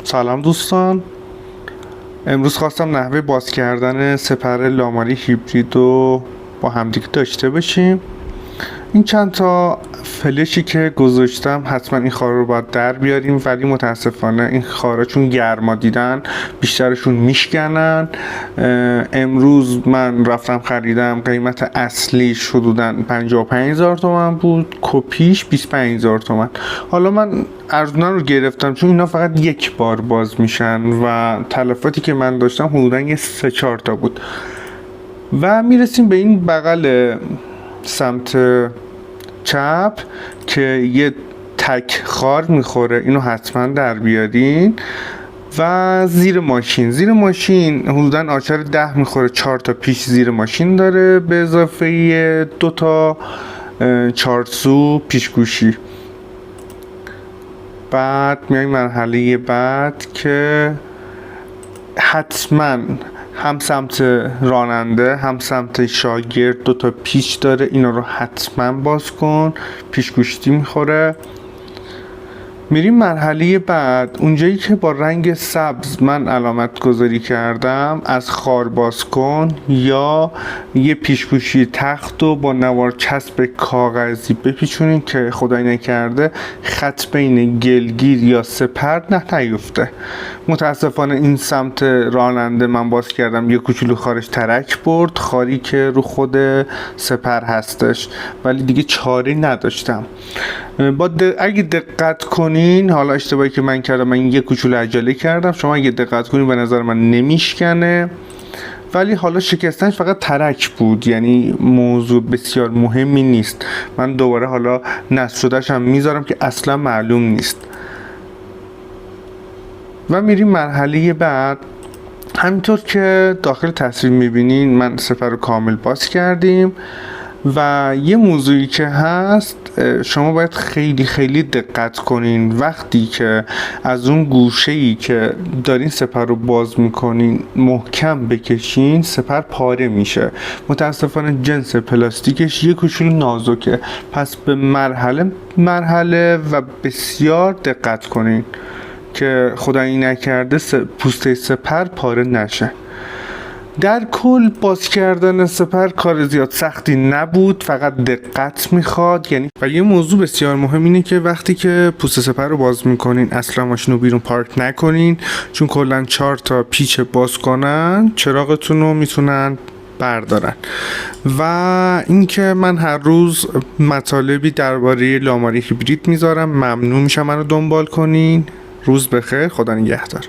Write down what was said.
سلام دوستان. امروز خواستم نحوه باز کردن سپر لاماری هیبرید رو با همدیگه داشته باشیم. این چند تا فلشی که گذاشتم حتما این خارا رو باید در بیاریم، ولی متاسفانه این خارا چون گرما دیدن بیشترشون میشکنن. امروز من رفتم خریدم، قیمت اصلیش حدوداً 55,000 تومان بود، کپیش 25,000 تومان. حالا من ارزونه رو گرفتم چون اینا فقط یک بار باز میشن و تلفاتی که من داشتم حدوداً یه 3-4 تا بود. و میرسیم به این بغل سمت چپ که یه تک خار میخوره، اینو حتما در بیارین. و زیر ماشین حدودا آچار 10 میخوره، 4 تا پیش زیر ماشین داره به اضافه 2 تا 4 سو پیشگوشی. بعد میایم مرحله بعد که حتما هم سمت راننده هم سمت شاگرد 2 تا پیچ داره، اینا رو حتما باز کن، پیش گوشتی میخوره. میریم مرحله بعد، اونجایی که با رنگ سبز من علامت گذاری کردم، از خار باز کن یا یه پیشگوشی تخت رو با نوار چسب کاغذی بپیچونین که خدای نکرده خط بین گلگیر یا سپر نیفته. متاسفانه این سمت راننده من باز کردم، یه کوچولو خارش ترک برد، خاری که رو خود سپر هستش، ولی دیگه چاره نداشتم. اگه دقت کنین، حالا اشتباهی که من کردم، من یه کوچولو عجله کردم، شما اگه دقت کنین به نظر من نمیشکنه، ولی حالا شکستنش فقط ترک بود، یعنی موضوع بسیار مهمی نیست. من دوباره حالا نصب شدهش هم میذارم که اصلا معلوم نیست. و میریم مرحله بعد. همینطور که داخل تصویر میبینین من سپر رو کامل باز کردیم. و یه موضوعی که هست، شما باید خیلی خیلی دقت کنین وقتی که از اون گوشه‌ای که دارین سپر رو باز میکنین محکم بکشین، سپر پاره میشه. متاسفانه جنس پلاستیکش یه کوچولو نازکه، پس به مرحله و بسیار دقت کنین که خدایی نکرده پوسته سپر پاره نشه. در کل باز کردن سپر کار زیاد سختی نبود، فقط دقت میخواد. و یه موضوع بسیار مهم اینه که وقتی که پوست سپر رو باز میکنین اصلا ماشین رو بیرون پارک نکنین، چون کلا 4 تا پیچ باز کنن چراغتون رو میتونن بردارن. و اینکه من هر روز مطالبی درباره لاماری هیبرید میذارم، ممنون میشم منو دنبال کنین. روز بخیر، خدا نگهدار.